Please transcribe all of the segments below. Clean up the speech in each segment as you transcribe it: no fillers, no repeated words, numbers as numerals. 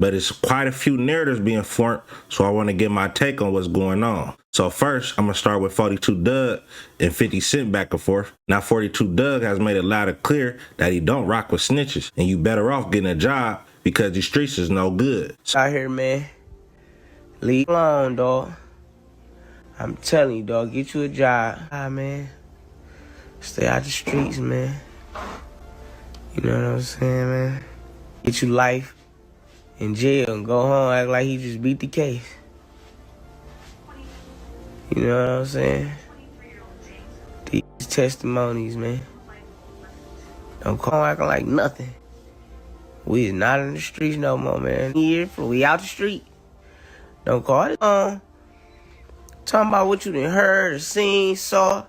but it's quite a few narratives being formed, so I want to get my take on what's going on. So first, I'm going to start with 42 Doug and 50 Cent back and forth. Now 42 Doug has made it loud and clear that he don't rock with snitches, and you better off getting a job because these streets is no good. Out here, man. Leave alone, dog. I'm telling you, dog, get you a job. Man. Stay out the streets, man. You know what I'm saying, man? Get you life in jail and go home, act like he just beat the case. You know what I'm saying? These testimonies, man. Don't call acting like nothing. We is not in the streets no more, man. We out the street. Don't call it on. Talking about what you done heard or seen, saw.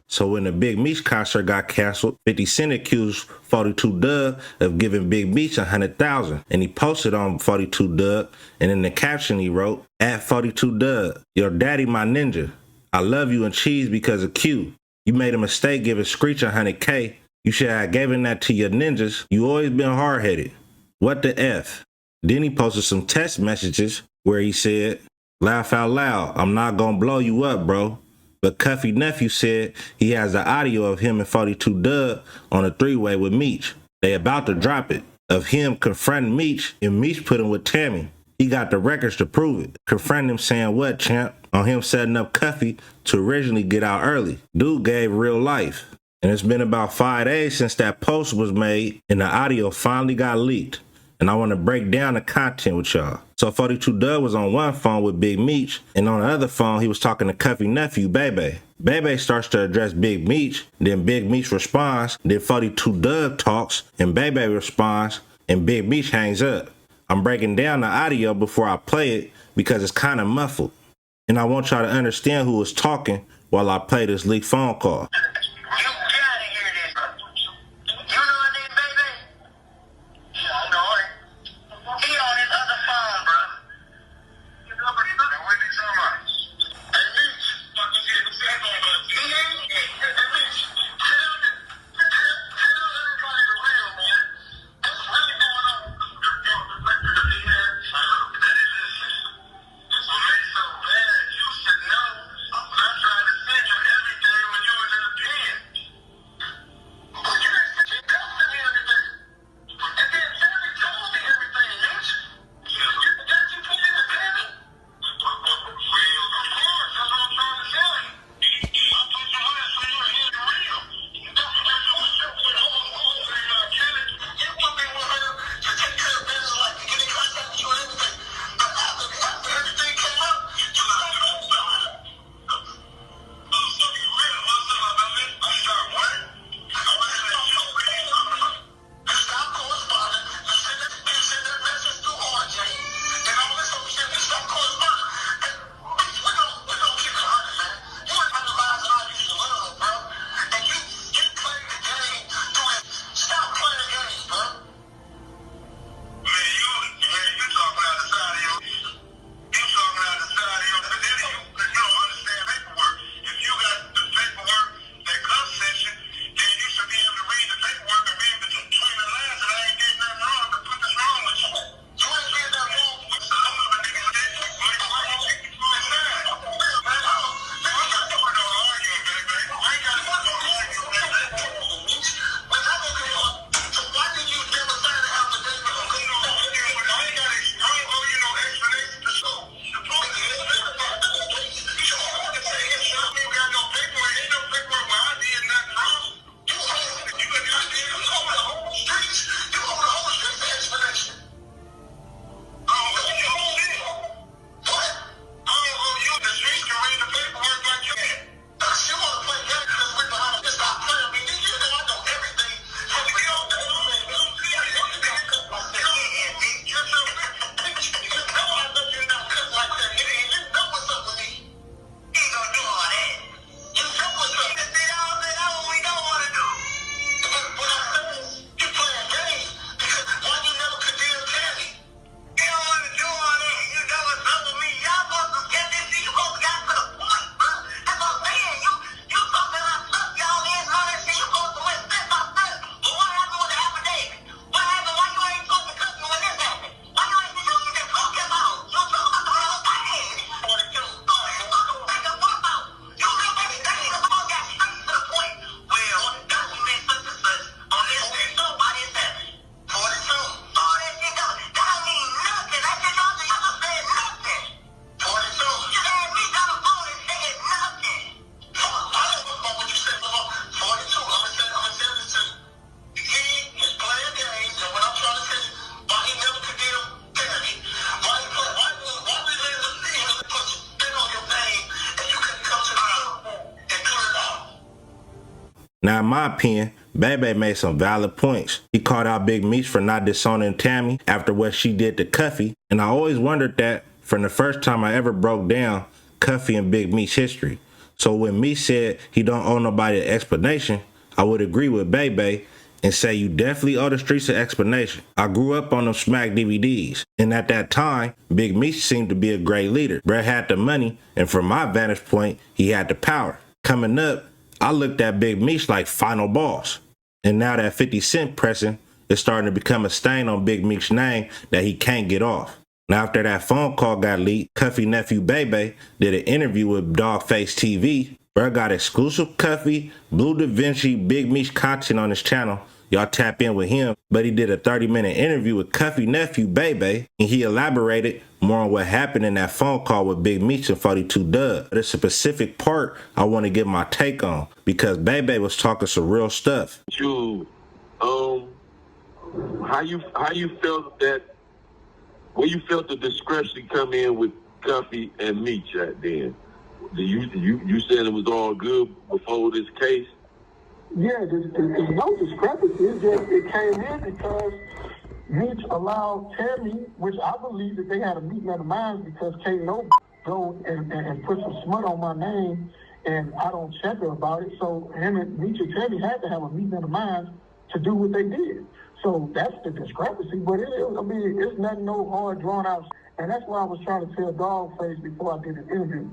So when the Big Meech concert got canceled, 50 Cent accused 42 Doug of giving Big Meech $100,000. And he posted on 42 Doug, and in the caption he wrote, "At 42 Doug, your daddy my ninja. I love you and cheese because of Q. You made a mistake giving Screech $100K. You should have given that to your ninjas. You always been hard-headed. What the F?" Then he posted some text messages where he said, "Laugh out loud, I'm not gonna blow you up, bro." But Cuffy Nephew said he has the audio of him and 42 Doug on a three-way with Meech. They about to drop it, of him confronting Meech and Meech put him with Tammy. He got the records to prove it. Confronting him saying what, champ? On him setting up Cuffy to originally get out early. Dude gave real life. And it's been about 5 days since that post was made and the audio finally got leaked. And I want to break down the content with y'all. So 42 Doug was on one phone with Big Meech, and on the other phone, he was talking to Cuffy Nephew, Bebe. Bebe starts to address Big Meech, then Big Meech responds, then 42 Doug talks, and Bebe responds, and Big Meech hangs up. I'm breaking down the audio before I play it because it's kind of muffled. And I want y'all to understand who was talking while I play this leaked phone call. Now, in my opinion, Bebe made some valid points. He called out Big Meech for not disowning Tammy after what she did to Cuffy, and I always wondered that from the first time I ever broke down Cuffy and Big Meech's history. So when Meech said he don't owe nobody an explanation, I would agree with Bebe and say you definitely owe the streets an explanation. I grew up on them Smack DVDs, and at that time, Big Meech seemed to be a great leader. Brett had the money, and from my vantage point, he had the power. Coming up, I looked at Big Meech like final boss. And now that 50 Cent pressing is starting to become a stain on Big Meech's name that he can't get off. Now after that phone call got leaked, Cuffy nephew Bebe did an interview with Dogface TV. Bro got exclusive Cuffy, Blue Da Vinci, Big Meech content on his channel. Y'all tap in with him. But he did a 30-minute interview with Cuffy nephew Bebe, and he elaborated more on what happened in that phone call with Big Meech and 42 Dugg. There's a specific part I want to get my take on because Bebe was talking some real stuff. How you felt that? Where you felt the discrepancy come in with Cuffy and Meech at then? You said it was all good before this case? Yeah, there's no discrepancy. It came in because Meech allowed Tammy, which I believe that they had a meeting of the minds because can't no go and put some smut on my name and I don't check her about it. So him and Meech and Tammy had to have a meeting of the minds to do what they did. So that's the discrepancy. But it's nothing no hard drawn out. And that's why I was trying to tell Dogface before I did the interview.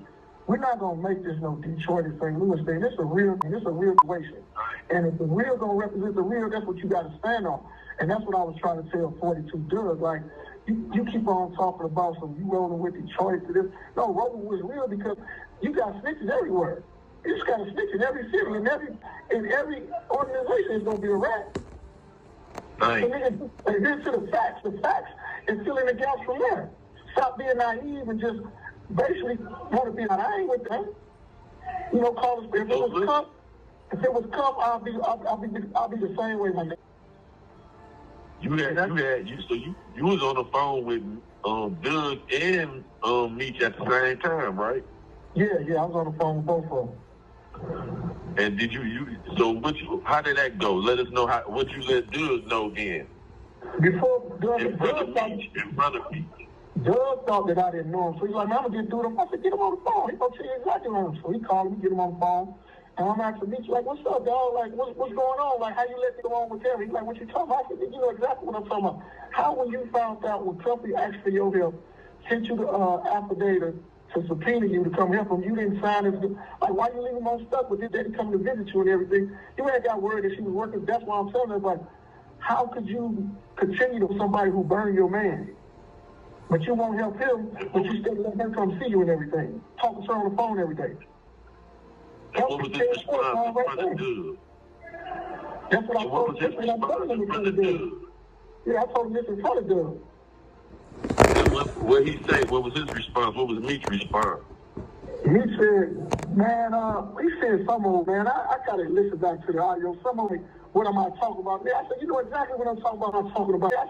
We're not gonna make this no Detroit and St. Louis thing. It's a real situation. And if the real gonna represent the real, that's what you gotta stand on. And that's what I was trying to tell 42 Dugg. Like, you keep on talking about some you rolling with Detroit to this. No, rolling was real because you got snitches everywhere. You just got a snitch in every city, and every organization is gonna be a rat. Right. And then to the facts. The facts is filling the gaps from there. Stop being naive and just basically want to be like, I ain't with that. You know, call us if it was cup, I'll be the same way, my nigga. You was on the phone with Doug and Meech at the same time, right? Yeah, I was on the phone with both of them. And did how did that go? Let us know what you let Doug know then. Before Doug, in front of Meech. Doug thought that I didn't know him, so he's like, man, I'm gonna get through him. I said, get him on the phone. He's gonna tell you exactly what him. So he called me, get him on the phone. And I'm asking Meech, like, what's up, dog? Like, what's going on? Like, how you let me go on with him? He's like, what you talking about? I said, you know exactly what I'm talking about. How when you found out when Cuffy asked for your help, sent you the affidavit to subpoena you to come help him, you didn't sign it. Like, why you leave him on stuck with his daddy coming to visit you and everything? You ain't got word that she was working. That's why I'm telling her, like, how could you continue to somebody who burned your man? But you won't help him, but you still let her come see you and everything. Talking to her on the phone every day. And what was his response in front of Doug? That's what I told him. That's what I'm telling him in front of Doug. Yeah, I told him this in front of Doug. And what he say? What was his response? What was Meech's response? Meech said, man, he said some old, man, I gotta listen back to the audio. Some of it, what am I talking about? Man, I said, you know exactly what I'm talking about, I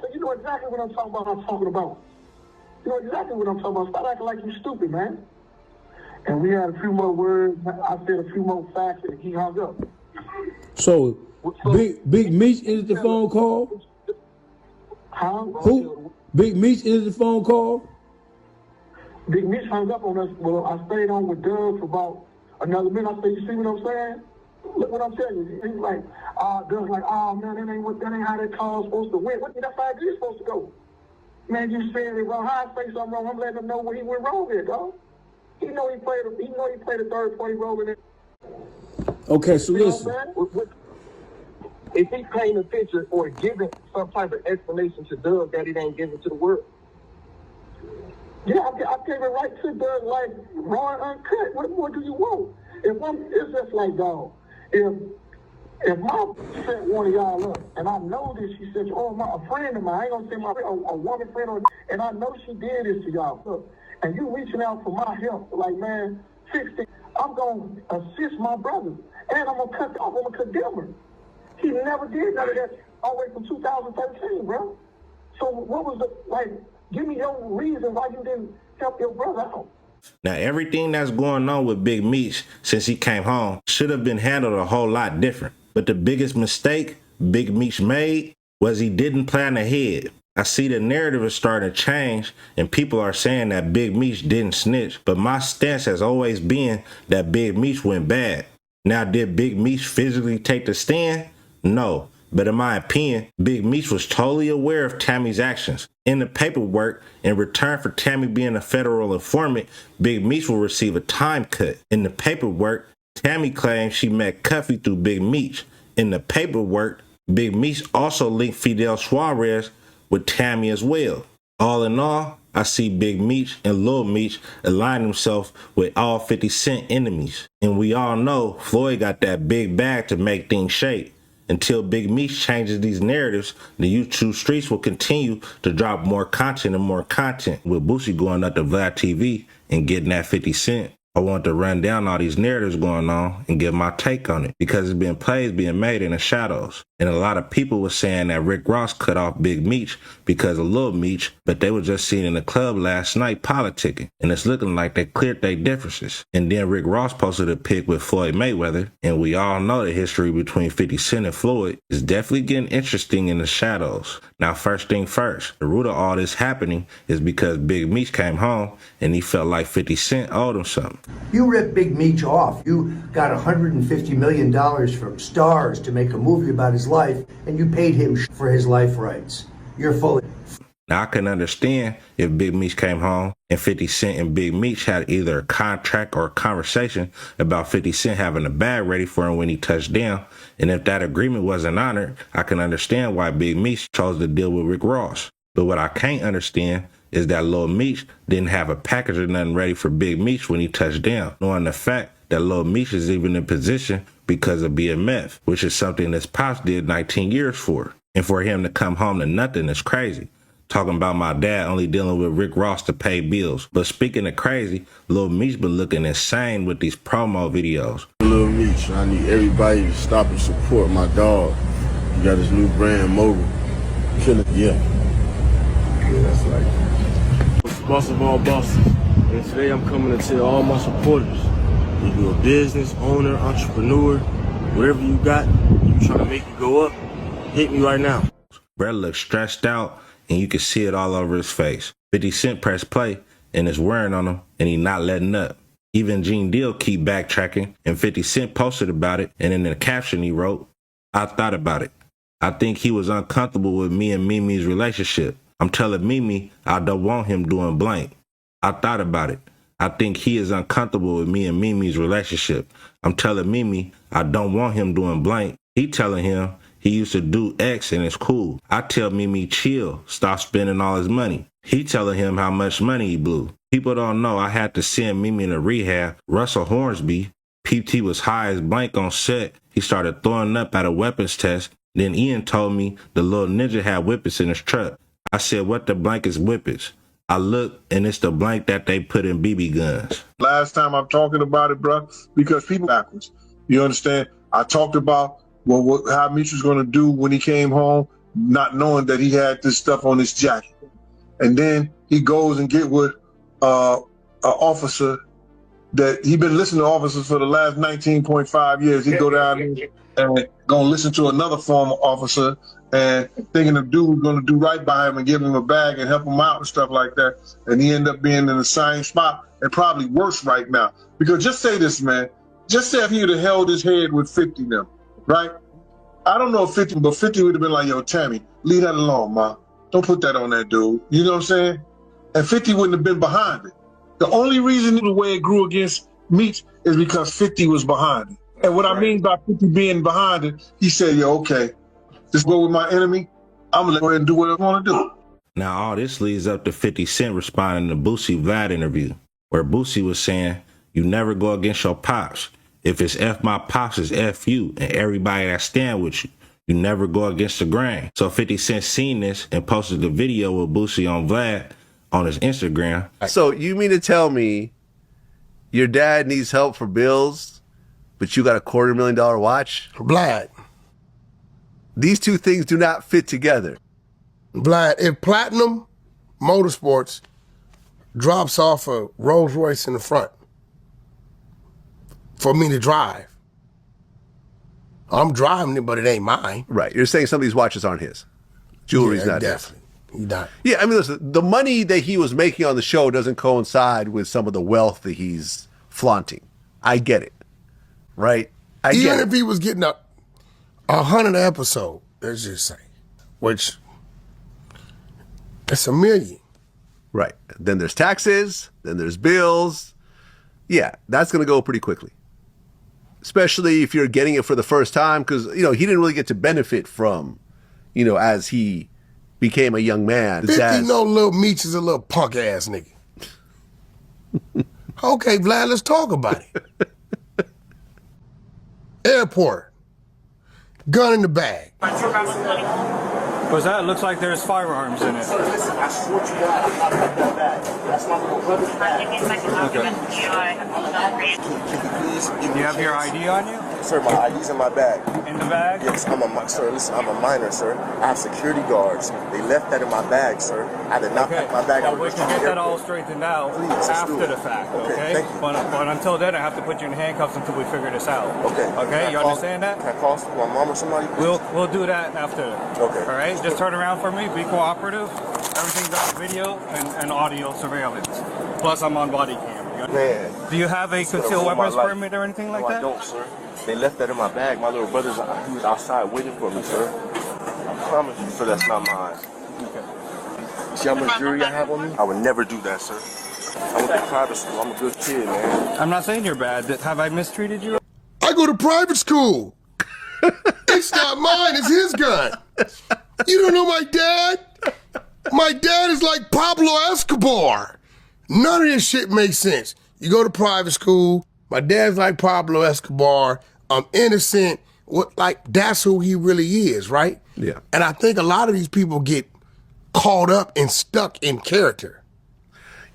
said, you know exactly what I'm talking about, You know exactly what I'm talking about. Stop acting like you stupid, man. And we had a few more words. I said a few more facts, and he hung up. So Big Meech ended the phone call? Huh? Who? Big Meech ended the phone call? Big Meech hung up on us. Well, I stayed on with Doug for about another minute. I said, you see what I'm saying? Look what I'm telling you. He's like, Doug's like, oh, man, that ain't how that call's supposed to win. That's how it is supposed to go. Man, you saying it wrong. How I say something wrong? I'm letting him know where he went wrong there, dog. He know he played a third party role in it. Okay, so listen. If he paint a picture or giving some type of explanation to Doug that it ain't given to the world. Yeah, I gave it right to Doug, like raw and uncut. What more do you want? It's just like, dog, if my set one of y'all up, and I know this, she said, a friend of mine, I ain't gonna say a woman friend, and I know she did this to y'all. Look, and you reaching out for my help, like, man, fix it. I'm gonna assist my brother, and I'm gonna cut off, I'm gonna condemn her. He never did none of that all the way from 2013, bro. So what was give me your reason why you didn't help your brother out. Now, everything that's going on with Big Meech since he came home should have been handled a whole lot different. But the biggest mistake Big Meech made was he didn't plan ahead. I see the narrative is starting to change and people are saying that Big Meech didn't snitch, but my stance has always been that Big Meech went bad. Now, did Big Meech physically take the stand? No. But in my opinion, Big Meech was totally aware of Tammy's actions. In the paperwork, in return for Tammy being a federal informant, Big Meech will receive a time cut. In the paperwork, Tammy claims she met Cuffy through Big Meech. In the paperwork, Big Meech also linked Fidel Suarez with Tammy as well. All in all, I see Big Meech and Lil Meech align themselves with all 50 Cent enemies. And we all know Floyd got that big bag to make things shake. Until Big Meech changes these narratives, the YouTube streets will continue to drop more content and more content. With Boosie going up to Vlad TV and getting that 50 Cent, I want to run down all these narratives going on and give my take on it because it's been plays being made in the shadows. And a lot of people were saying that Rick Ross cut off Big Meech because of Lil Meech, but they were just seen in the club last night politicking. And it's looking like they cleared their differences. And then Rick Ross posted a pic with Floyd Mayweather. And we all know the history between 50 Cent and Floyd is definitely getting interesting in the shadows. Now, first thing first, the root of all this happening is because Big Meech came home and he felt like 50 Cent owed him something. You ripped Big Meech off. You got $150 million from Stars to make a movie about his life, and you paid him for his life rights. You're full of... Now, I can understand if Big Meech came home and 50 Cent and Big Meech had either a contract or a conversation about 50 Cent having a bag ready for him when he touched down. And if that agreement wasn't honored, I can understand why Big Meech chose to deal with Rick Ross. But what I can't understand is that Lil Meech didn't have a package or nothing ready for Big Meech when he touched down, knowing the fact that Lil Meech is even in position because of BMF, which is something that Pops did 19 years for. And for him to come home to nothing is crazy. Talking about my dad only dealing with Rick Ross to pay bills. But speaking of crazy, Lil Meech been looking insane with these promo videos. Lil Meech, I need everybody to stop and support my dog. He got his new brand, Mogul. Killing, yeah. Yeah, that's like boss of all bosses. And today I'm coming to tell all my supporters, if you're a business owner, entrepreneur, whatever you got, you trying to make it go up, hit me right now. Brett looks stressed out and you can see it all over his face. 50 Cent pressed play and it's wearing on him and he not letting up. Even Gene Deal keep backtracking and 50 Cent posted about it, and in the caption he wrote, "I thought about it. I think he was uncomfortable with me and Mimi's relationship. I'm telling Mimi I don't want him doing blank. I thought about it. I think he is uncomfortable with me and Mimi's relationship. I'm telling Mimi I don't want him doing blank. He telling him he used to do X and it's cool. I tell Mimi chill, stop spending all his money. He telling him how much money he blew. People don't know I had to send Mimi to rehab. Russell Hornsby, PT was high as blank on set. He started throwing up at a weapons test. Then Ian told me the little ninja had whippets in his truck. I said, what the blank is whippets? I look, and it's the blank that they put in BB guns. Last time I'm talking about it, bro, because people backwards. You understand? I talked about how Meech was going to do when he came home, not knowing that he had this stuff on his jacket. And then he goes and get with an officer that he been listening to officers for the last 19.5 years. He go down and gonna listen to another former officer and thinking the dude's gonna do right by him and give him a bag and help him out and stuff like that. And he end up being in the same spot and probably worse right now. Because just say this, man. Just say if he would have held his head with 50 now, right? I don't know if 50, but 50 would have been like, yo, Tammy, leave that alone, ma. Don't put that on that dude. You know what I'm saying? And 50 wouldn't have been behind it. The only reason the way it grew against Meech is because 50 was behind it. And what I mean by 50 being behind it, he said, yo, okay, just go with my enemy. I'm going to go ahead and do what I want to do. Now, all this leads up to 50 Cent responding to Boosie Vlad interview, where Boosie was saying, you never go against your pops. If it's F my pops, it's F you and everybody that stand with you. You never go against the grain. So 50 Cent seen this and posted the video with Boosie on Vlad on his Instagram. So you mean to tell me your dad needs help for bills, but you got a $250,000 watch? Vlad. These two things do not fit together. Vlad, if Platinum Motorsports drops off a Rolls Royce in the front for me to drive, I'm driving it, but it ain't mine. Right. You're saying some of these watches aren't his. Jewelry's not definitely. He not. Yeah, I mean, listen, the money that he was making on the show doesn't coincide with some of the wealth that he's flaunting. I get it. Right? Even if he was getting a 100 episode, let's just say, which it's $1 million. Right. Then there's taxes, then there's bills. Yeah, that's going to go pretty quickly. Especially if you're getting it for the first time, because, he didn't really get to benefit from, as he became a young man. 50 Lil Meech is a little punk ass nigga. Okay, Vlad, let's talk about it. Airport. Gun in the bag. What's that? It looks like there's firearms in it. Sir, listen, I swear to God, I'm not in that bag. That's my little brother's bag. Do you have your ID on you? Sir, my ID's in my bag. In the bag? Yes, sir, listen, I'm a minor, sir. I have security guards. They left that in my bag, sir. I did not pack my bag. Well, we can get that all straightened out after the fact, okay? Thank you. But until then, I have to put you in handcuffs until we figure this out. Okay. Okay, you understand that? Can I call my mom or somebody? We'll do that after. Okay. All right, just turn around for me, be cooperative. Everything's on video and audio surveillance. Plus, I'm on body cam. Man. Do you have a concealed weapons permit or anything like that? I don't, sir. They left that in my bag. My little brother's, he was outside waiting for me, sir. I promise you, sir, that's not mine. Okay. See how much jewelry I have on me? I would never do that, sir. I went to private school. I'm a good kid, man. I'm not saying you're bad. Have I mistreated you? I go to private school. It's not mine, it's his gun. You don't know my dad? My dad is like Pablo Escobar. None of this shit makes sense. You go to private school, my dad's like Pablo Escobar, I'm innocent. That's who he really is, right? Yeah. And I think a lot of these people get caught up and stuck in character.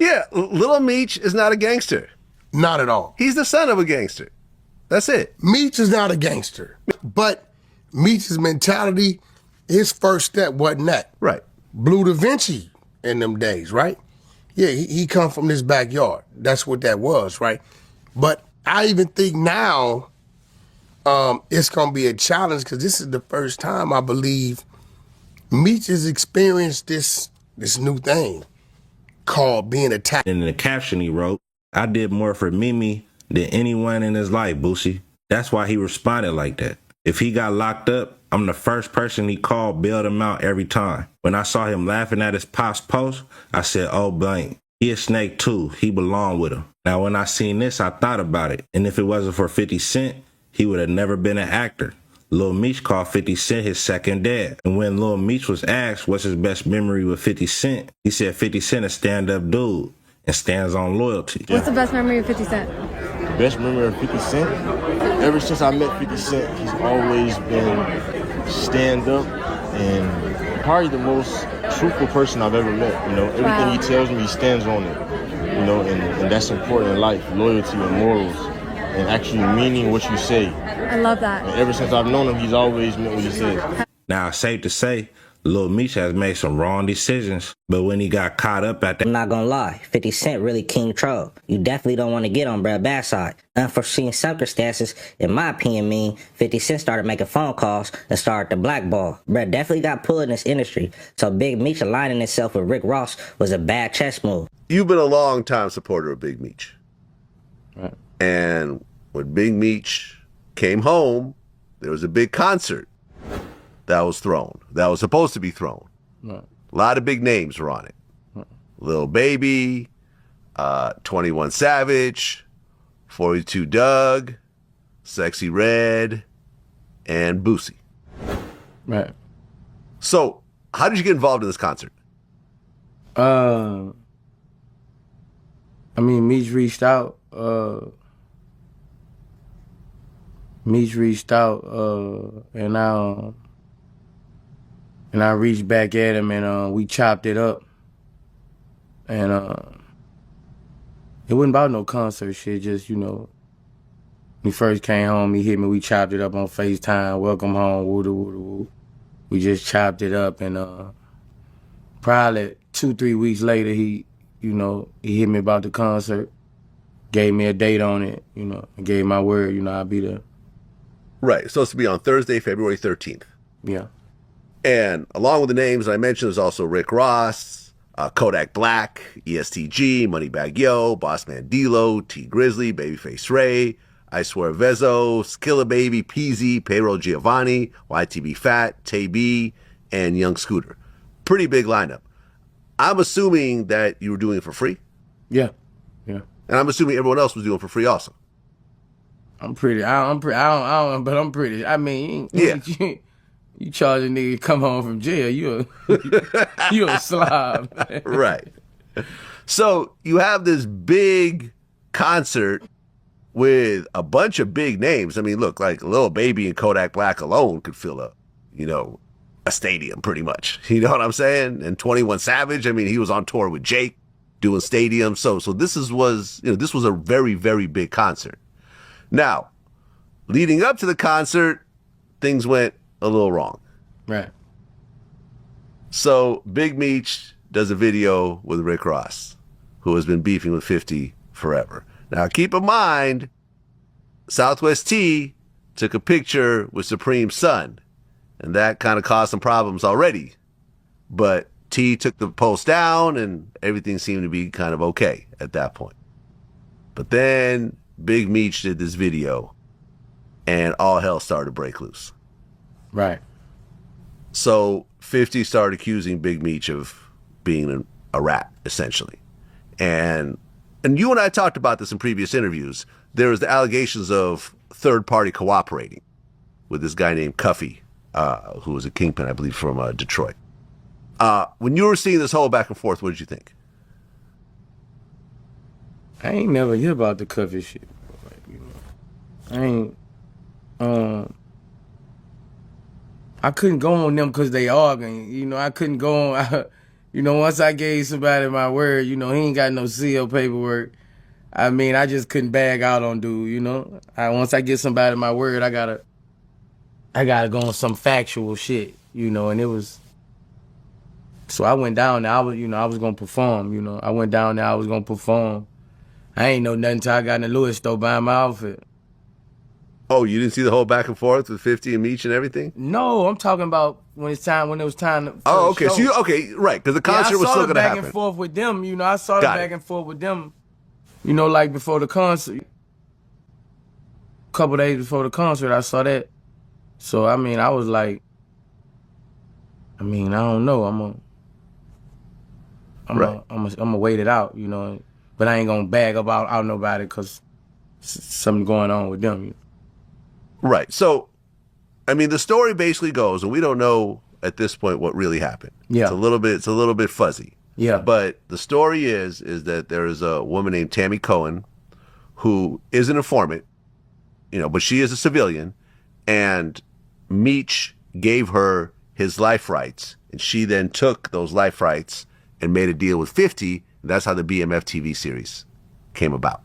Yeah, Little Meech is not a gangster. Not at all. He's the son of a gangster. That's it. Meech is not a gangster. But Meech's mentality, his first step wasn't that. Right. Blue Da Vinci in them days, right? Yeah, he come from this backyard. That's what that was, right? But I even think now it's going to be a challenge because this is the first time I believe Meech has experienced this new thing called being attacked. And in the caption he wrote, "I did more for Mimi than anyone in his life, Boosie." That's why he responded like that. If he got locked up, I'm the first person he called, bailed him out every time. When I saw him laughing at his pop's post, I said, oh, blank. He a snake too. He belonged with him. Now, when I seen this, I thought about it. And if it wasn't for 50 Cent, he would have never been an actor. Lil Meech called 50 Cent his second dad. And when Lil Meech was asked what's his best memory with 50 Cent, he said 50 Cent a stand-up dude and stands on loyalty. What's the best memory of 50 Cent? Best memory of 50 Cent? Ever since I met 50 Cent, he's always been stand-up and probably the most truthful person I've ever met. Everything he tells me, he stands on it. And that's important in life, loyalty and morals, and actually meaning what you say. I love that. And ever since I've known him, he's always meant what he says. Now, it's safe to say, Lil Meech has made some wrong decisions, but when he got caught up at that... I'm not gonna lie, 50 Cent really king troll. You definitely don't want to get on bruh bad side. Unforeseen circumstances, in my opinion, mean 50 Cent started making phone calls and started to blackball. Bruh definitely got pulled in this industry, so Big Meech aligning himself with Rick Ross was a bad chess move. You've been a long-time supporter of Big Meech. Right. And when Big Meech came home, there was a big concert that was thrown, that was supposed to be thrown. Right. A lot of big names were on it. Right. Lil Baby, 21 Savage, 42 Doug, Sexy Red, and Boosie. Right. So, how did you get involved in this concert? Meech reached out. And I reached back at him and we chopped it up. And it wasn't about no concert shit, just, when he first came home, he hit me, we chopped it up on FaceTime, welcome home, woo woo woo. We just chopped it up and probably 2-3 weeks later he hit me about the concert, gave me a date on it, and gave my word, I'll be there. Right. It's supposed to be on Thursday, February 13th. Yeah. And along with the names I mentioned, there's also Rick Ross, Kodak Black, ESTG, Moneybag Yo, Bossman D-Lo, T Grizzly, Babyface Ray, I Swear Vezo, Skilla Baby, Peasy, Payroll Giovanni, YTB Fat, Tay B, and Young Scooter. Pretty big lineup. I'm assuming that you were doing it for free. Yeah. Yeah. And I'm assuming everyone else was doing it for free also. I'm pretty. I don't. But I'm pretty. I mean, yeah. You charge a nigga to come home from jail, you a slob. Right. So you have this big concert with a bunch of big names. I mean, look, like Lil Baby and Kodak Black alone could fill up, a stadium pretty much. You know what I'm saying? And 21 Savage, I mean, he was on tour with Jake doing stadiums. So this was a very, very big concert. Now, leading up to the concert, things went a little wrong. Right. So Big Meech does a video with Rick Ross, who has been beefing with 50 forever. Now keep in mind, Southwest T took a picture with Supreme's son, and that kind of caused some problems already. But T took the post down, and everything seemed to be kind of okay at that point. But then Big Meech did this video, and all hell started to break loose. Right. So 50 started accusing Big Meech of being a rat, essentially. And you and I talked about this in previous interviews. There was the allegations of third-party cooperating with this guy named Cuffy, who was a kingpin, I believe, from Detroit. When you were seeing this whole back and forth, what did you think? I ain't never hear about the Cuffy shit. I ain't. I couldn't go on them because they arguing. I couldn't go on. Once I gave somebody my word, he ain't got no seal paperwork. I mean, I just couldn't bag out on dude. Once I get somebody my word, I gotta go on some factual shit. And it was. So I went down there. I was gonna perform. I went down there. I was gonna perform. I ain't know nothing till I got in the Louis store buying my outfit. Oh, you didn't see the whole back and forth with 50 and Meech and everything? No, I'm talking about when it was time. Oh, okay. So right, because the concert was still going to happen. I saw the back and forth with them. I saw the back and forth with them. Like before the concert, a couple days before the concert, I saw that. So I mean, I was like, I don't know. I'm gonna wait it out, But I ain't gonna bag out nobody because something going on with them. Right. So, I mean, the story basically goes, and we don't know at this point what really happened. Yeah. It's a little bit fuzzy. Yeah. But the story is that there is a woman named Tammy Cohen who is an informant, but she is a civilian, and Meech gave her his life rights, and she then took those life rights and made a deal with 50, and that's how the BMF TV series came about.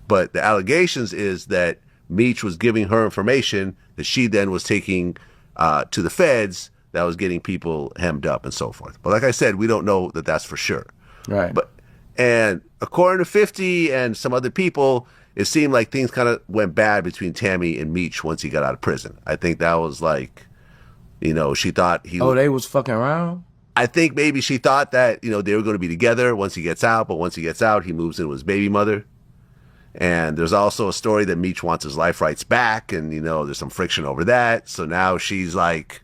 But the allegations is that Meech was giving her information that she then was taking to the feds that was getting people hemmed up and so forth. But like I said, we don't know that that's for sure. Right. And according to 50 and some other people, it seemed like things kind of went bad between Tammy and Meech once he got out of prison. I think that was like, she thought he... Oh, they was fucking around? I think maybe she thought that, they were going to be together once he gets out. But once he gets out, he moves in with his baby mother. And there's also a story that Meech wants his life rights back, and there's some friction over that. So now she's like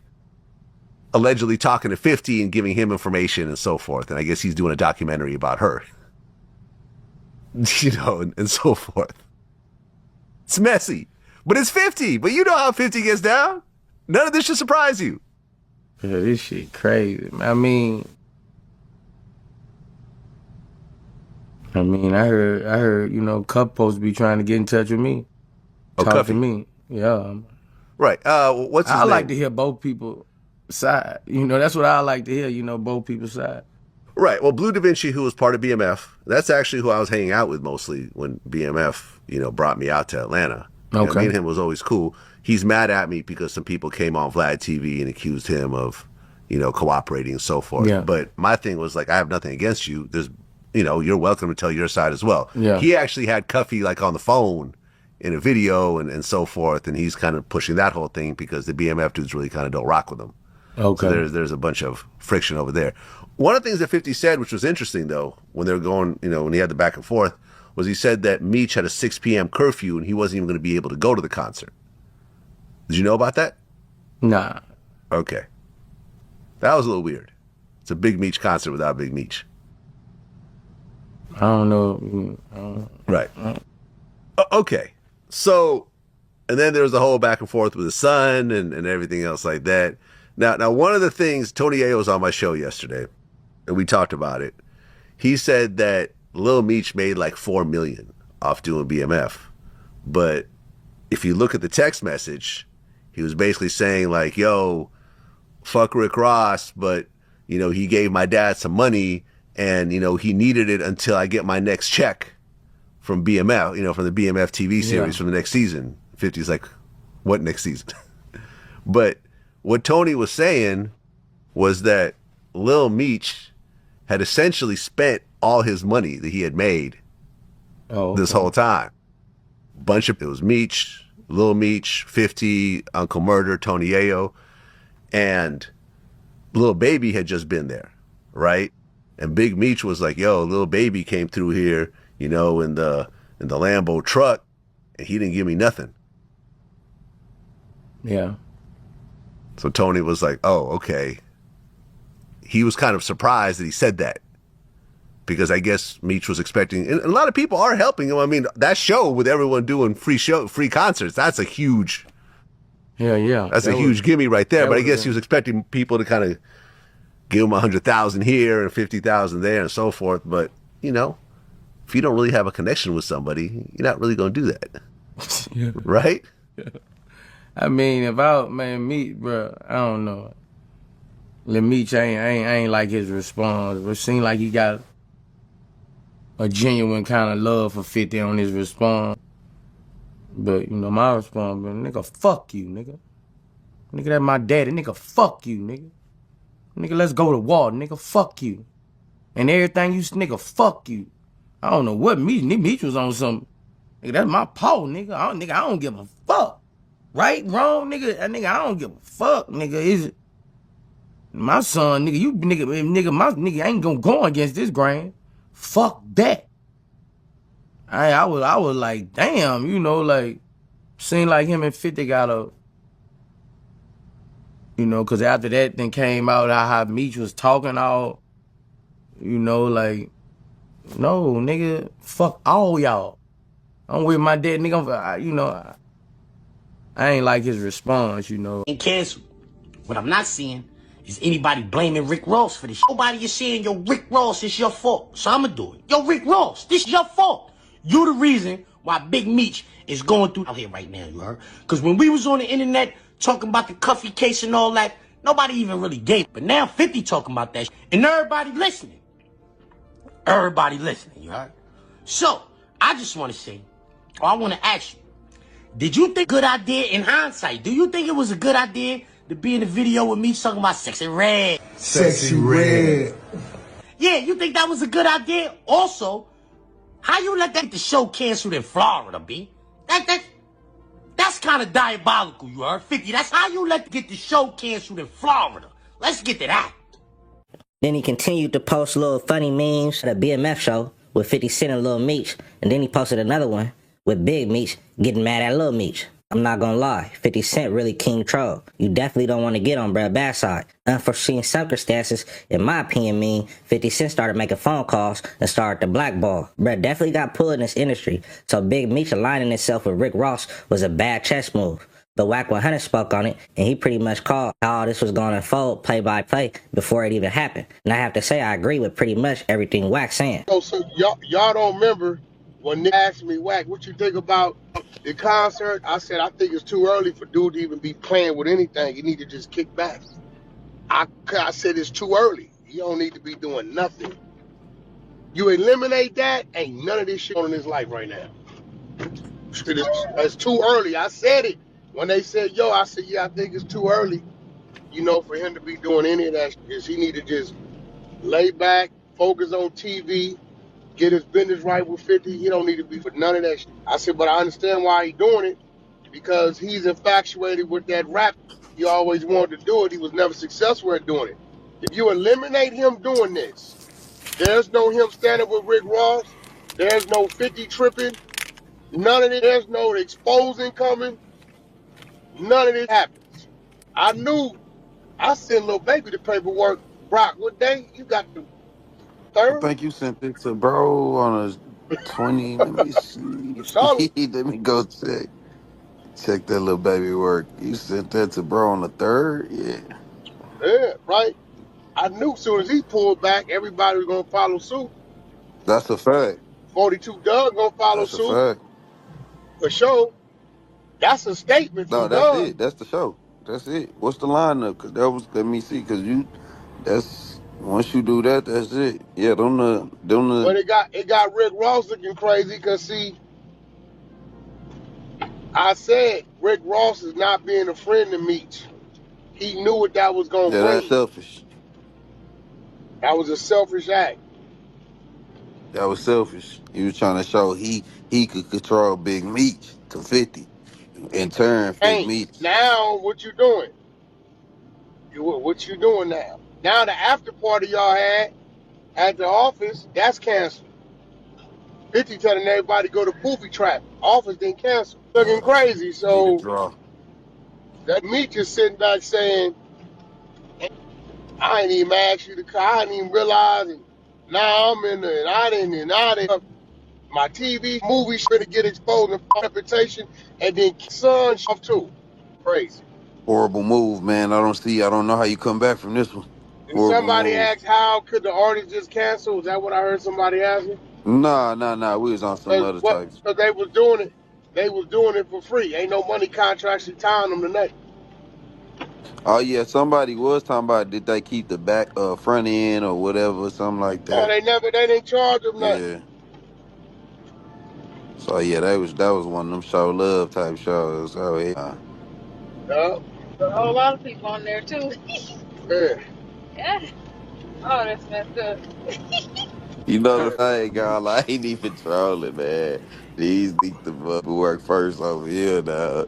allegedly talking to 50 and giving him information and so forth. And I guess he's doing a documentary about her, and so forth. It's messy, but it's 50. But you know how 50 gets down. None of this should surprise you. Yeah, this shit crazy. I heard Cup supposed to be trying to get in touch with me. Talk to me. Yeah. Right. What's his name? I like to hear both people's side. That's what I like to hear, both people's side. Right. Well, Blue Da Vinci, who was part of BMF, that's actually who I was hanging out with mostly when BMF, brought me out to Atlanta. Okay. Me and him was always cool. He's mad at me because some people came on Vlad TV and accused him of, cooperating and so forth. Yeah. But my thing was like, I have nothing against you. There's, you're welcome to tell your side as well. Yeah. He actually had Cuffy like on the phone in a video and so forth, and he's kind of pushing that whole thing because the BMF dudes really kind of don't rock with him. Okay. So there's a bunch of friction over there. One of the things that 50 said, which was interesting though, when they were going, when he had the back and forth, was he said that Meech had a 6 p.m. curfew and he wasn't even going to be able to go to the concert. Did you know about that? Nah. Okay. That was a little weird. It's a Big Meech concert without Big Meech. I don't know. Right. Okay. So, and then there was the whole back and forth with his son and everything else like that. Now, one of the things, Tony Ayo was on my show yesterday, and we talked about it. He said that Lil Meech made like $4 million off doing BMF. But if you look at the text message, he was basically saying like, yo, fuck Rick Ross, but, he gave my dad some money and, he needed it until I get my next check from BMF, from the BMF TV series from the next season. 50's like, what next season? But what Tony was saying was that Lil Meech had essentially spent all his money that he had made this whole time. It was Meech, Lil Meech, 50, Uncle Murder, Tony Ayo, and Lil Baby had just been there, right? And Big Meech was like, yo, Lil Baby came through here, in the Lambo truck, and he didn't give me nothing. Yeah. So Tony was like, oh, okay. He was kind of surprised that he said that because I guess Meech was expecting, and a lot of people are helping him. I mean, that show with everyone doing free concerts, that's a huge, that's a huge gimme right there. But I guess he was expecting people to kind of give him 100,000 here and 50,000 there and so forth. But, if you don't really have a connection with somebody, you're not really going to do that. Right? I mean, Meech, bro, I don't know. Lil Meech, I ain't like his response. It seemed like he got a genuine kind of love for 50 on his response. But, my response, nigga, fuck you, nigga. Nigga, that's my daddy. Nigga, fuck you, nigga. Nigga, let's go to war, nigga, fuck you. And everything you, nigga, fuck you. I don't know what Meech was on something. Nigga, that's my paw, nigga. I don't give a fuck. Right, wrong, nigga, I don't give a fuck, nigga. Is it my son, nigga, my nigga ain't gonna go against this grain. Fuck that. I was like, damn, seemed like him and 50 got a, cause after that then came out how Meech was talking all, like, no, nigga, fuck all y'all. I'm with my dad, nigga, I ain't like his response, And cancel. What I'm not seeing is anybody blaming Rick Ross for this. Nobody is saying, yo, Rick Ross, it's your fault. So I'ma do it. Yo, Rick Ross, this is your fault. You the reason why Big Meech is going through out here right now, you heard? Because when we was on the internet talking about the Cuffy case and all that, nobody even really gave it. But now 50 talking about that and everybody listening. Everybody listening, you heard? So, I just want to say, or I want to ask you, did you think good idea in hindsight? Do you think it was a good idea to be in the video with me talking about Sexy Red? Sexy Red. Yeah, you think that was a good idea? Also, how you let that get the show canceled in Florida, B? That's kind of diabolical, you heard? 50, that's how you let get the show canceled in Florida. Let's get to that. Then he continued to post little funny memes at a BMF show with 50 Cent and Lil Meech, and then he posted another one with Big Meech getting mad at Lil Meech. I'm not gonna lie, 50 Cent really king troll. You definitely don't want to get on bruh bad side. Unforeseen circumstances, in my opinion, mean 50 Cent started making phone calls and started to blackball. Bruh definitely got pulled in this industry, so Big Meech aligning himself with Rick Ross was a bad chess move. But Wack 100 spoke on it, and he pretty much called how all this was going to unfold play by play before it even happened. And I have to say I agree with pretty much everything Wack saying. So y'all don't remember when Nick asked me, Wack, what you think about the concert? I said, I think it's too early for dude to even be playing with anything. You need to just kick back. I said it's too early. You don't need to be doing nothing. You eliminate that, ain't none of this shit on in his life right now. It's too early. I said it. When they said, yo, I said, yeah, I think it's too early, for him to be doing any of that. He need to just lay back, focus on TV, get his business right with 50. He don't need to be for none of that shit. I said, but I understand why he doing it because he's infatuated with that rap. He always wanted to do it. He was never successful at doing it. If you eliminate him doing this, there's no him standing with Rick Ross. There's no 50 tripping. None of it. There's no exposing coming. None of it happens. I knew. I sent little baby the paperwork. Brock, what day? You got the I third? think you sent it to bro on a 20. Let me see. Charlotte. Let me go check that little baby work. You sent that to bro on the 3rd? Yeah. Yeah, right. I knew as soon as he pulled back, everybody was gonna follow suit. That's a fact. 42 Doug gonna follow That's a suit fact. for sure. That's a statement No, from that's Doug. it. That's the show. That's it. What's the lineup? Cause that was, let me see. Cause that's, once you do that, that's it. Yeah, But it got Rick Ross looking crazy because see, I said Rick Ross is not being a friend to Meech. He knew what that was gonna yeah, that's bring. selfish. That was a selfish act. That was selfish. He was trying to show he could control Big Meech to 50. In turn, Big Ain't. Meech. Now what you doing? What you doing now? Now the after party y'all had at the office, that's canceled. 50 telling everybody go to booby trap. Office didn't cancel. Looking crazy. He the So draw. that Meech is sitting back saying, I ain't even asked you to come. I didn't even realize it. Now I'm in there and I didn't. My TV movie to get exposed and reputation and then son off too. Crazy. Horrible move, man. I don't know how you come back from this one. And Horrible somebody move. asked, how could the artist just cancel? Is that what I heard somebody asking? Nah. We was on some other types. Because they was doing it. They was doing it for free. Ain't no money contracts tying them tonight. Oh yeah, somebody was talking about did they keep the back front end or whatever, something like No, that. they didn't charge them nothing. Yeah. So yeah, that was one of them show love type shows. Oh yeah. No. A whole lot of people on there too. Yeah. Yeah. Oh, that's messed up. You know the thing, girl, I ain't even trolling, man. These need to work first over here now.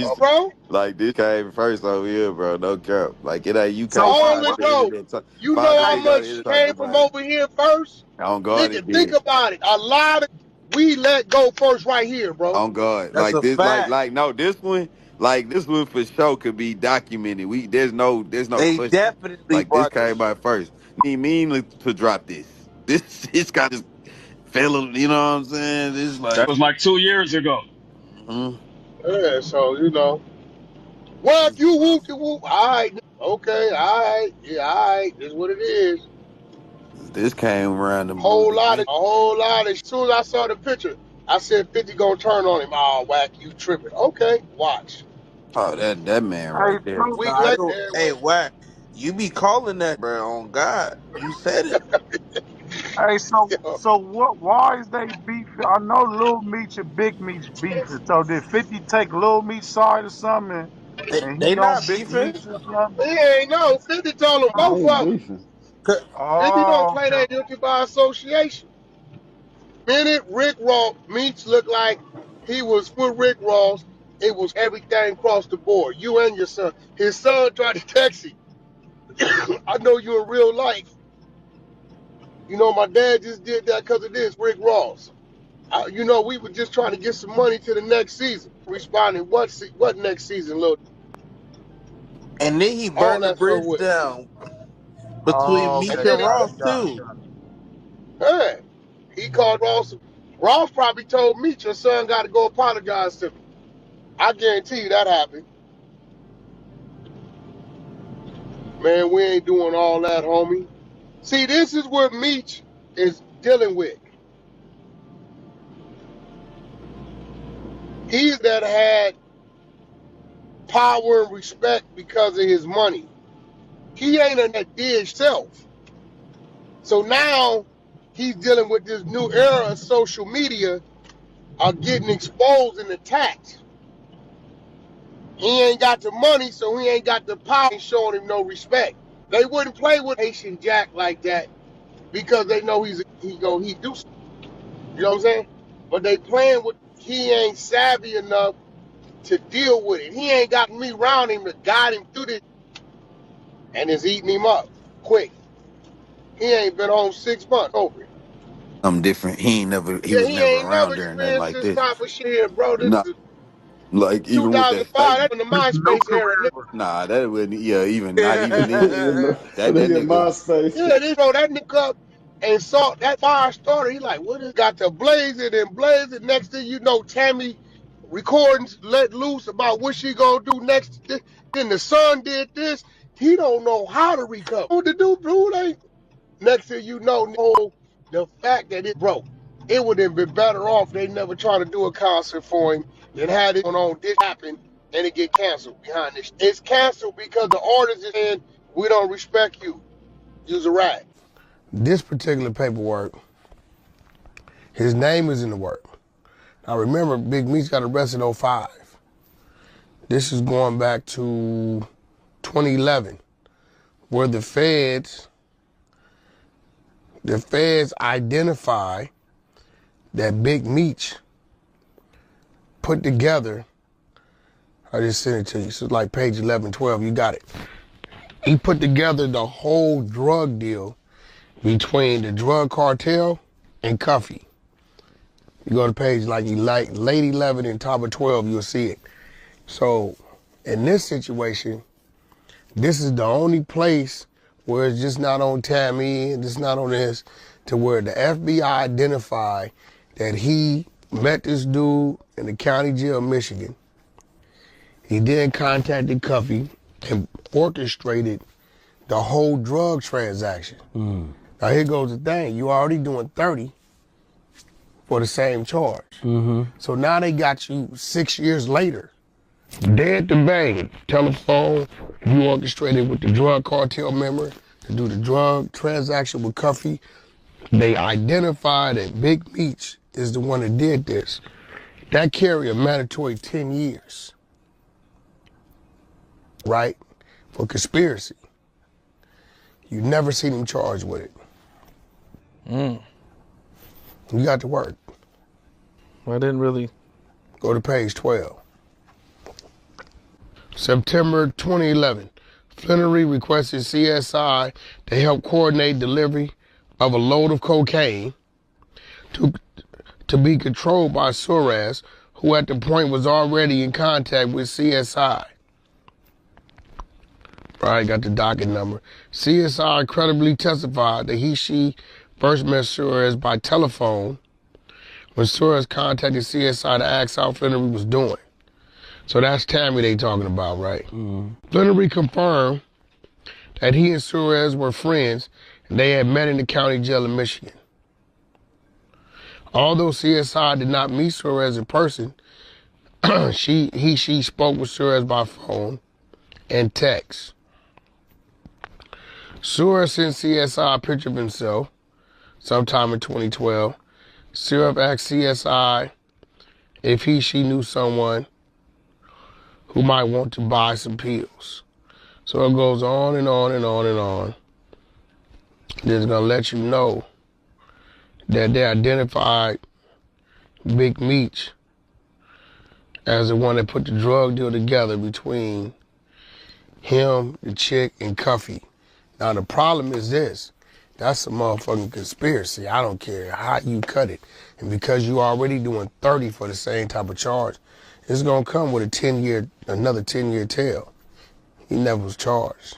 Oh, bro. Like this came first over here, bro. No cap. Like it ain't you can't All find it, it the bro. internet. You Find know a how nigga on the much internet talking came from about it. over here first? On God it Nigga, think did. about it. A lot of we let go first right here, bro. On God. Like this, no, this one for sure could be documented. There's no question. Like this came out first. Need mean to drop this. This it's got this fellow, you know what I'm saying? This That like was like 2 years ago. mhm. Yeah, so you know. Well, if you whoop the whoop, all right. Okay, all right. Yeah, all right. That's what it is. This came around the movie. A whole lot of. As soon as I saw the picture, I said 50 gonna turn on him. Oh, whack, you tripping. Okay, watch. Oh, that man Hey, right there. so, Week later, hey, so what? Why is they beefing? I know Lil Meech and Big Meech beefing. So did 50 take Lil Meech side or something, and he on Big Meech or something? he ain't know. 50 told them They both ain't of them. beefing. 50 don't Oh, play okay. that guilty by association. Minute Rick Ross Meech looked like he was with Rick Ross. It was everything across the board. You and your son. His son tried to text him. I know you in real life. You know, my dad just did that because of this, Rick Ross. You know, we were just trying to get some money to the next season. Responding, what next season, little? All that so what? Oh, And okay. then Got it. Got it. Got hey, he called Ross. Ross probably told me your son got to go apologize to me. I guarantee you that happened. Man, we ain't doing all that, homie. See, this is what Meech is dealing with. He's that had power and respect because of his money. He ain't in that did self. So now he's dealing with this new era of social media are getting exposed and attacked. He ain't got the money, so he ain't got the power, ain't showing him no respect. They wouldn't play with Haitian Jack like that because they know he do. I'm different. He was never around during nothing like this. Not like even with that fighting. No career. Nah, that wouldn't. Yeah, even not even then. So That they get nigga. MySpace. This particular paperwork, his name is in the work. Now remember, Big Meech got arrested in '05. This is going back to 2011, where the feds identify that Big Meech put together, I just sent it to you, so it's like page 11, 12, you got it. He put together the whole drug deal between the drug cartel and Cuffy. You go to page like late 11 and top of 12, you'll see it. So in this situation, this is the only place where it's just not on Tammy and it's not on this, to where the FBI identified that he met this dude in the county jail of Michigan. He then contacted Cuffy and orchestrated the whole drug transaction. Now here goes the thing, you already doing 30 for the same charge. So now they got you 6 years later, dead to bang, telephone, you orchestrated with the drug cartel member to do the drug transaction with Cuffy. They identified that Big Meech is the one that did this. That carry a mandatory 10 years, right? For conspiracy. You never seen him charged with it. You got to work. I didn't really. Go to page 12. September 2011, Flannery requested CSI to help coordinate delivery of a load of cocaine to be controlled by Suarez, who at the point was already in contact with CSI. Right, got the docket number. CSI credibly testified that she first met Suarez by telephone when Suarez contacted CSI to ask how Flannery was doing. So that's Tammy they talking about, right? Flannery confirmed that he and Suarez were friends and they had met in the county jail in Michigan. Although CSI did not meet Suarez in person, she spoke with Suarez by phone and text. Suarez sent CSI a picture of himself sometime in 2012. Suarez asked CSI if she knew someone who might want to buy some pills. So it goes on and on and on and on. Just gonna let you know that they identified Big Meech as the one that put the drug deal together between him, the chick, and Cuffy. Now the problem is this, that's a motherfucking conspiracy. I don't care how you cut it. And because you already doing 30 for the same type of charge, it's gonna come with another 10-year tail. He never was charged.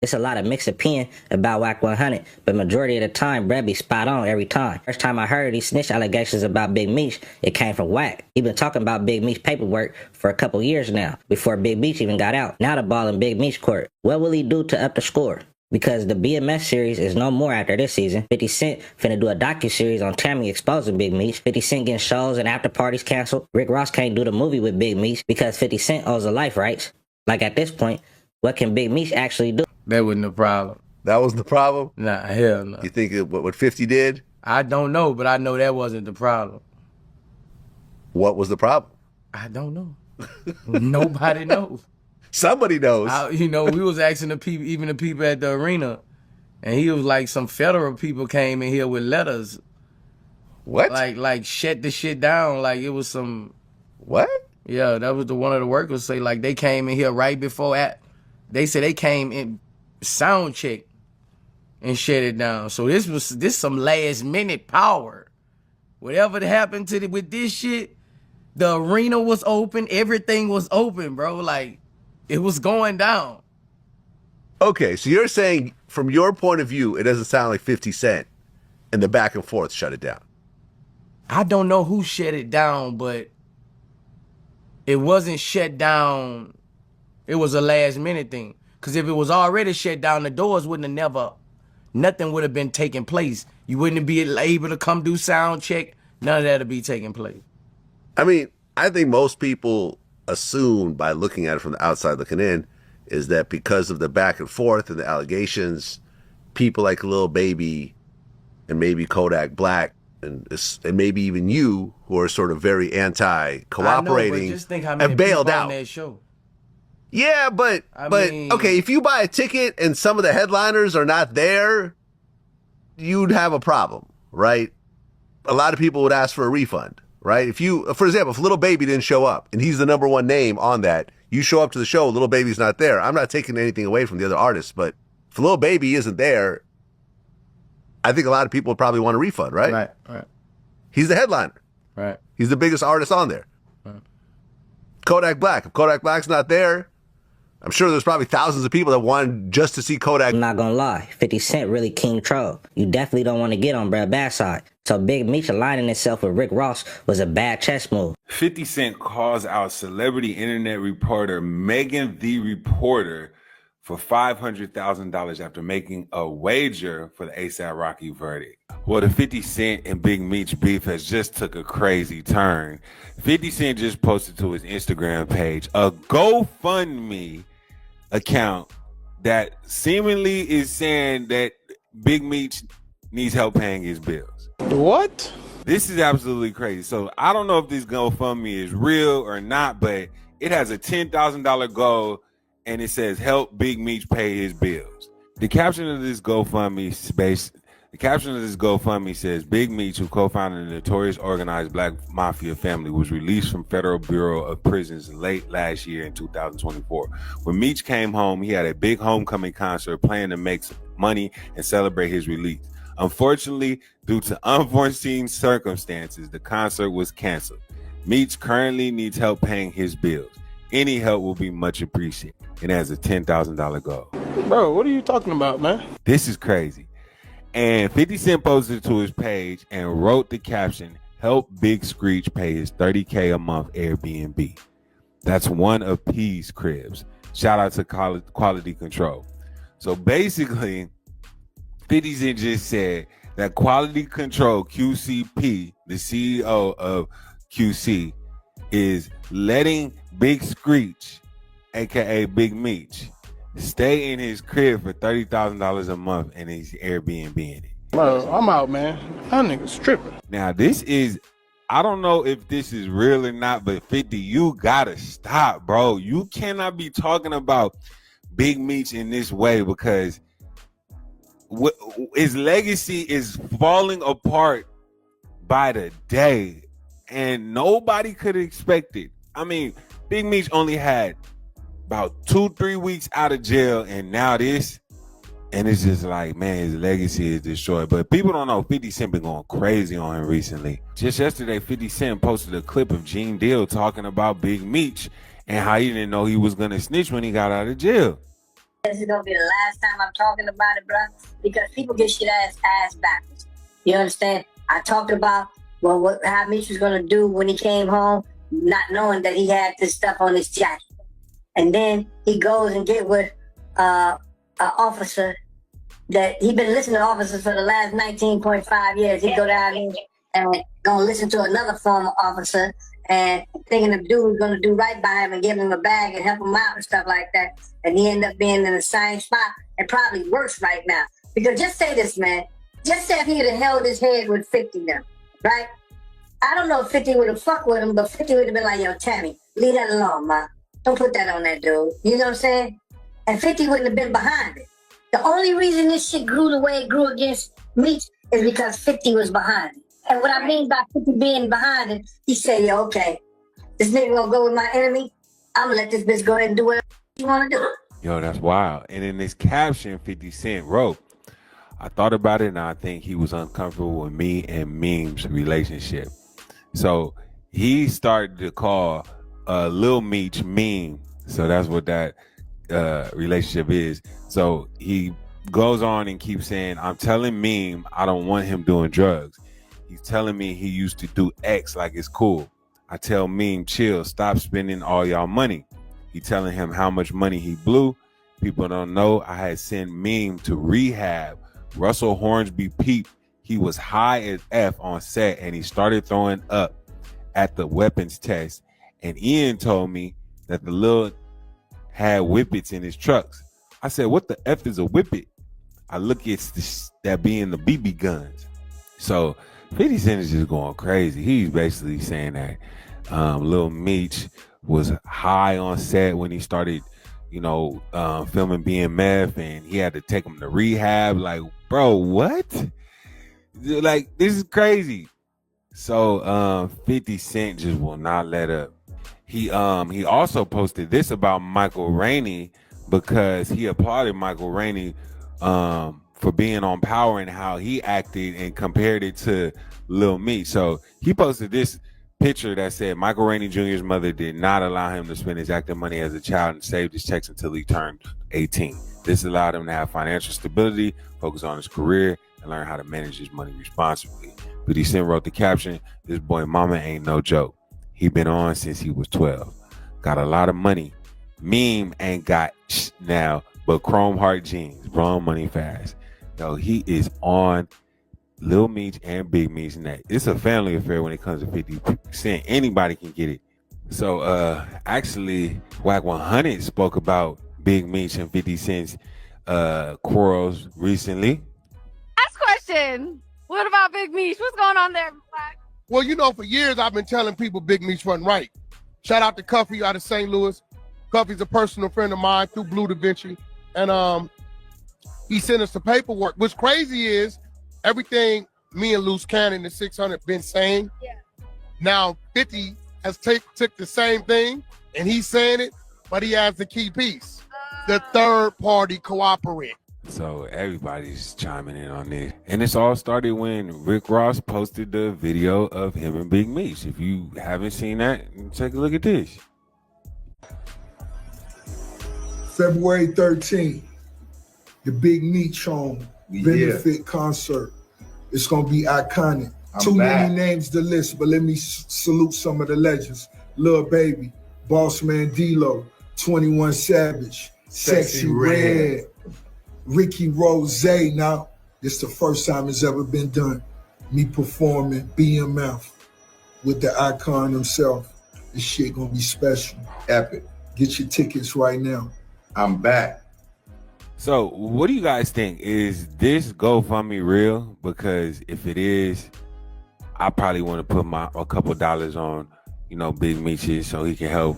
It's a lot of mixed opinion about WAC 100, but majority of the time, Brett be spot on every time. First time I heard these snitch allegations about Big Meech, it came from WAC. He been talking about Big Meech paperwork for a couple years now, before Big Meech even got out. Now the ball in Big Meech court. What will he do to up the score? Because the BMS series is no more after this season. 50 Cent finna do a docu-series on Tammy exposing Big Meech. 50 Cent getting shows and after parties canceled. Rick Ross can't do the movie with Big Meech because 50 Cent owes the life rights. Like at this point, what can Big Meech actually do? That wasn't the problem. That was the problem? Nah, hell no. You think what 50 did? I don't know, but I know that wasn't the problem. What was the problem? I don't know. Nobody knows. Somebody knows. We was asking the people, even the people at the arena, and he was like, some federal people came in here with letters What? Like shut the shit down. Like it was some. What? Yeah, that was one of the workers say like they came in here right before they said they came in sound check and shut it down. So this some last minute power. Whatever happened to with this shit, the arena was open, everything was open, bro. Like it was going down. Okay, so you're saying from your point of view, it doesn't sound like 50 Cent and the back and forth shut it down. I don't know who shut it down, but it wasn't shut down. It was a last minute thing. Because if it was already shut down, the doors wouldn't have nothing would have been taking place. You wouldn't be able to come do sound check. None of that would be taking place. I mean, I think most people assume by looking at it from the outside looking in is that because of the back and forth and the allegations, people like Lil Baby and maybe Kodak Black and maybe even you, who are sort of very anti-cooperating, just think how many have bailed people out. On that show. Yeah, but okay, if you buy a ticket and some of the headliners are not there, you'd have a problem, right? A lot of people would ask for a refund, right? If you, for example, if Lil Baby didn't show up and he's the #1 name on that, you show up to the show, Lil Baby's not there. I'm not taking anything away from the other artists, but if Lil Baby isn't there, I think a lot of people would probably want a refund, right? Right. He's the headliner. Right. He's the biggest artist on there. Right. Kodak Black. If Kodak Black's not there, I'm sure there's probably thousands of people that wanted just to see Kodak. I'm not gonna lie, 50 Cent really king troll. You definitely don't want to get on Brad bad side. So Big Meech aligning himself with Rick Ross was a bad chess move. 50 Cent calls out celebrity internet reporter Megan the Reporter for $500,000 after making a wager for the A$AP Rocky verdict. Well, the 50 Cent and Big Meech beef has just took a crazy turn. 50 Cent just posted to his Instagram page a GoFundMe account that seemingly is saying that Big Meech needs help paying his bills. What? This is absolutely crazy. So I don't know if this GoFundMe is real or not, but it has a $10,000 goal and it says help Big Meech pay his bills. The caption of this GoFundMe says Big Meech, who co-founded the notorious organized Black Mafia family, was released from Federal Bureau of Prisons late last year in 2024. When Meech came home, he had a big homecoming concert planned to make money and celebrate his release. Unfortunately, due to unforeseen circumstances, the concert was canceled. Meech currently needs help paying his bills. Any help will be much appreciated. It has a $10,000 goal. Bro, what are you talking about, man? This is crazy. And 50 Cent posted to his page and wrote the caption, help Big Screech pay his $30K a month Airbnb. That's one of P's cribs. Shout out to Quality Control. So basically, 50 Cent just said that Quality Control, QCP, the CEO of QC, is letting Big Screech, aka Big Meech, stay in his crib for $30,000 a month and he's Airbnb in it. Bro, I'm out, man. That nigga's tripping. Now this is, I don't know if this is real or not, but 50, you gotta stop, bro. You cannot be talking about Big Meech in this way because his legacy is falling apart by the day and nobody could expect it. I mean, Big Meech only had about 2-3 weeks out of jail and now this, and it's just like, man, his legacy is destroyed. But people don't know 50 Cent been going crazy on him recently. Just yesterday, 50 Cent posted a clip of Gene Deal talking about Big Meech and how he didn't know he was gonna snitch when he got out of jail. This is gonna be the last time I'm talking about it, bro, because people get shit ass backwards. You understand? I talked about how Meech was gonna do when he came home, not knowing that he had this stuff on his jacket. And then he goes and get with an officer that he been listening to officers for the last 19.5 years. He go down here and gonna listen to another former officer and thinking the dude was gonna do right by him and give him a bag and help him out and stuff like that. And he ended up being in the same spot and probably worse right now. Because just say this, man. Just say if he had held his head with 50 now, right? I don't know if 50 would have fucked with him, but 50 would have been like, yo, Tammy, leave that alone, ma. Don't put that on that dude. You know what I'm saying? And 50 wouldn't have been behind it. The only reason this shit grew the way it grew against Meech is because 50 was behind it. And what I mean by 50 being behind it, he said, yeah, okay, this nigga gonna go with my enemy. I'm gonna let this bitch go ahead and do whatever you wanna do. Yo, that's wild. And in this caption, 50 Cent wrote, I thought about it and I think he was uncomfortable with me and Meme's relationship. So he started to call Lil Meech Meme. So that's what that relationship is. So he goes on and keeps saying, I'm telling Meme I don't want him doing drugs. He's telling me he used to do X like it's cool. I tell Meme, chill, stop spending all y'all money. He telling him how much money he blew. People don't know I had sent Meme to rehab. Russell Hornsby peeped. He was high as F on set and he started throwing up at the weapons test. And Ian told me that the Lil had whippets in his trucks. I said, what the F is a whippet? I look at that being the BB guns. So 50 Cent is just going crazy. He's basically saying that Lil Meech was high on set when he started, filming BMF, and he had to take him to rehab. Like, bro, what? Like, this is crazy. So 50 Cent just will not let up. He also posted this about Michael Rainey because he applauded Michael Rainey for being on Power and how he acted and compared it to Lil Meech. So he posted this picture that said Michael Rainey Jr.'s mother did not allow him to spend his acting money as a child and saved his checks until he turned 18. This allowed him to have financial stability, focus on his career, and learn how to manage his money responsibly. 50 Cent wrote the caption, this boy mama ain't no joke. He been on since he was 12. Got a lot of money. Meme ain't got now, but chrome heart jeans, blowing money fast. Yo, he is on Lil Meech and Big Meech's neck. It's a family affair when it comes to 50 Cent. Anybody can get it. So actually, Wack 100 spoke about Big Meech and 50 Cent's quarrels recently. Last question. What about Big Meech? What's going on there, Black? Well, for years I've been telling people Big Meech run right. Shout out to Cuffy out of St. Louis. Cuffy's a personal friend of mine through Blue Da Vinci. And he sent us the paperwork. What's crazy is everything me and Loose Cannon and 600 been saying. Yeah. Now 50 has took the same thing and he's saying it, but he has the key piece. The third party cooperate. So everybody's chiming in on this. And this all started when Rick Ross posted the video of him and Big Meech. If you haven't seen that, take a look at this. February 13th, the Big Meech Home benefit concert. It's going to be iconic. Too many names to list, but let me salute some of the legends. Lil Baby, Boss Man D-Lo, 21 Savage, Sexy Red, Ricky Rose. Now, this the first time it's ever been done. Me performing BMF with the icon himself. This shit gonna be special. Epic. Get your tickets right now. I'm back. So what do you guys think? Is this GoFundMe real? Because if it is, I probably want to put a couple dollars on, Big Meech so he can help,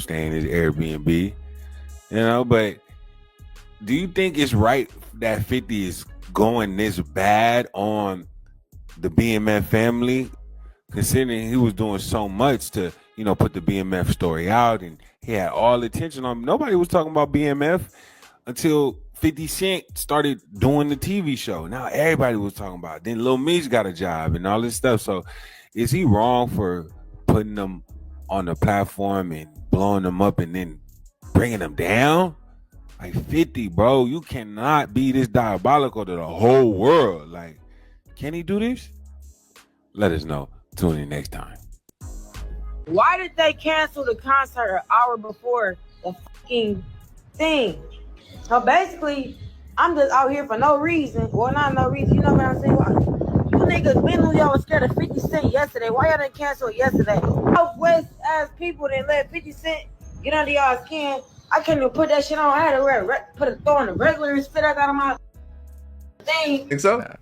stay in his Airbnb. But do you think it's right that 50 is going this bad on the BMF family, considering he was doing so much to, put the BMF story out and he had all the attention on him? Nobody was talking about BMF until 50 Cent started doing the TV show. Now everybody was talking about it. Then Lil Meech got a job and all this stuff. So is he wrong for putting them on the platform and blowing them up and then bringing them down? Like 50, bro, you cannot be this diabolical to the whole world. Like, can he do this? Let us know. Tune in next time. Why did they cancel the concert an hour before the fucking thing? So basically, I'm just out here for no reason. Well, not no reason. You know what I'm saying? You niggas been on y'all was scared of 50 Cent yesterday. Why y'all didn't cancel it yesterday? Southwest ass people didn't let 50 Cent get under y'all's skin. I can't even put that shit on. I had to throw in the regular spit I got on my thing. Think so? Nah,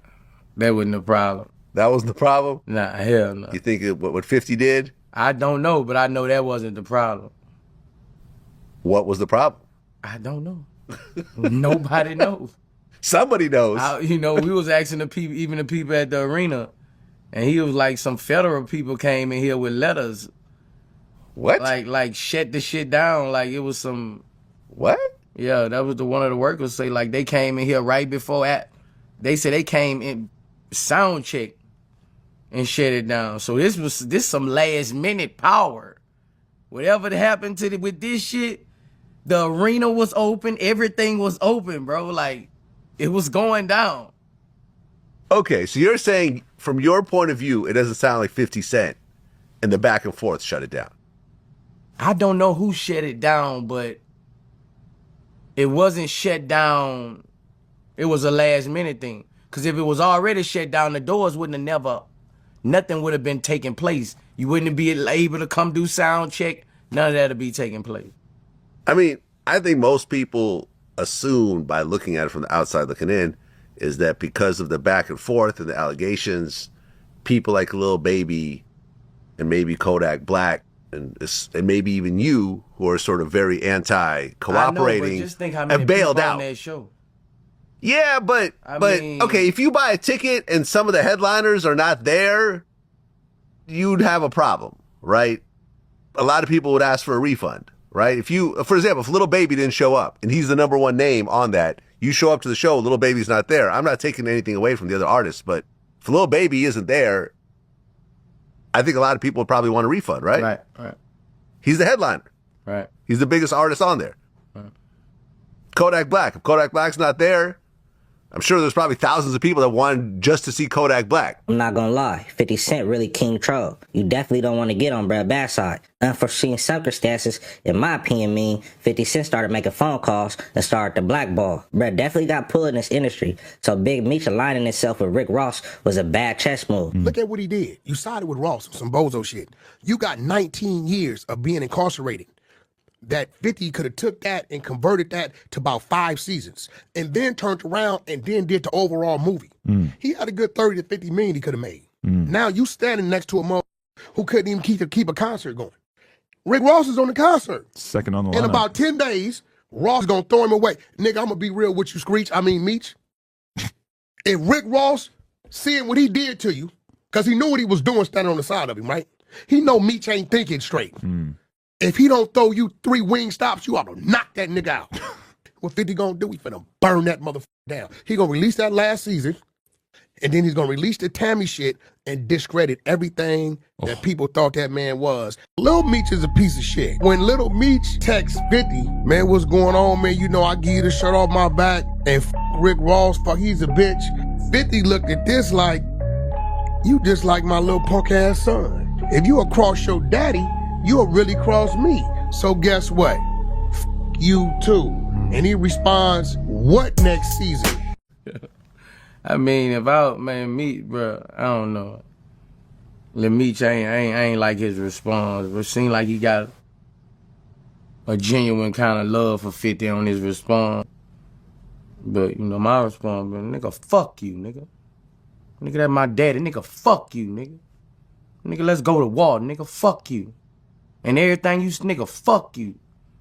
that wasn't the problem. That was the problem? Nah, hell no. You think what 50 did? I don't know, but I know that wasn't the problem. What was the problem? I don't know. Nobody knows. Somebody knows. We was asking the people, even the people at the arena, And he was like, some federal people came in here with letters. What? Like shut the shit down. Like it was some. What? Yeah, that was one of the workers say. Like they came in here right before they said they came in sound check and shut it down. So this some last minute power. Whatever happened with this shit, the arena was open, everything was open, bro. Like it was going down. Okay, so you're saying from your point of view, it doesn't sound like 50 Cent and the back and forth shut it down. I don't know who shut it down, but it wasn't shut down. It was a last minute thing. Because if it was already shut down, the doors wouldn't have nothing would have been taking place. You wouldn't be able to come do sound check. None of that would be taking place. I mean, I think most people assume by looking at it from the outside looking in is that because of the back and forth and the allegations, people like Lil Baby and maybe Kodak Black and maybe even you, who are sort of very anti-cooperating, just think how many have bailed people out. On that show. Yeah, but okay, if you buy a ticket and some of the headliners are not there, you'd have a problem, right? A lot of people would ask for a refund, right? If you, for example, if Lil Baby didn't show up and he's the #1 name on that, you show up to the show, Lil Baby's not there. I'm not taking anything away from the other artists, but if Lil Baby isn't there, I think a lot of people would probably want a refund, right? Right. He's the headliner. Right. He's the biggest artist on there. Right. Kodak Black. If Kodak Black's not there, I'm sure there's probably thousands of people that wanted just to see Kodak Black. I'm not gonna lie, 50 Cent really king troll. You definitely don't want to get on bruh bad side. Unforeseen circumstances, in my opinion, mean 50 Cent started making phone calls and started to blackball. Bruh definitely got pulled in this industry. So Big Meech aligning himself with Rick Ross was a bad chess move. Look at what he did. You sided with Ross, some bozo shit. You got 19 years of being incarcerated. That 50 could have took that and converted that to about 5 seasons and then turned around and then did the overall movie. He had a good 30 to 50 million he could have made. Now you standing next to a mother who couldn't even keep a concert going. Rick Ross is on the concert. Second on the line. In about 10 days, Ross is going to throw him away. Nigga, I'm going to be real with you, Meech. If Rick Ross, seeing what he did to you, because he knew what he was doing standing on the side of him, right? He know Meech ain't thinking straight. If he don't throw you 3 wing stops, you ought to knock that nigga out. What 50 gonna do? He finna burn that motherfucker down. He gonna release that last season, and then he's gonna release the Tammy shit and discredit everything that people thought that man was. Lil Meech is a piece of shit. When Little Meech texts 50, man, what's going on, man? You know I give you the shirt off my back, and Rick Ross, he's a bitch. 50 looked at this like, you just like my little punk ass son. If you across your daddy, you'll really cross me. So guess what? You too. And he responds, what next season? I mean, Meech, bro, I don't know. Meech ain't like his response. It seemed like he got a genuine kind of love for 50 on his response. But, my response, bro, nigga, fuck you, nigga. Nigga, that's my daddy. Nigga, fuck you, nigga. Nigga, let's go to war. Nigga, fuck you. And everything nigga, fuck you.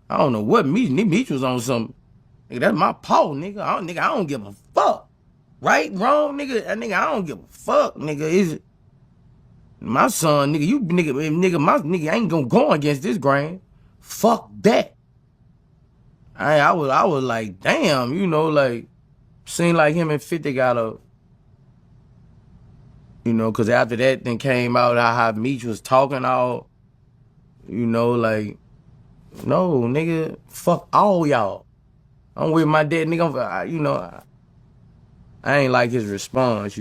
I don't know what Meech was on something. Nigga, that's my paw, nigga. I don't give a fuck. Right, wrong, nigga. Nigga, I don't give a fuck, nigga. Is it my son, nigga? My nigga ain't gonna go against this grain. Fuck that. I was like, damn, like, seemed like him and 50 got a, cause after that then came out how Meech was talking all. Like, no, nigga, fuck all y'all. I'm with my dad, nigga. I ain't like his response,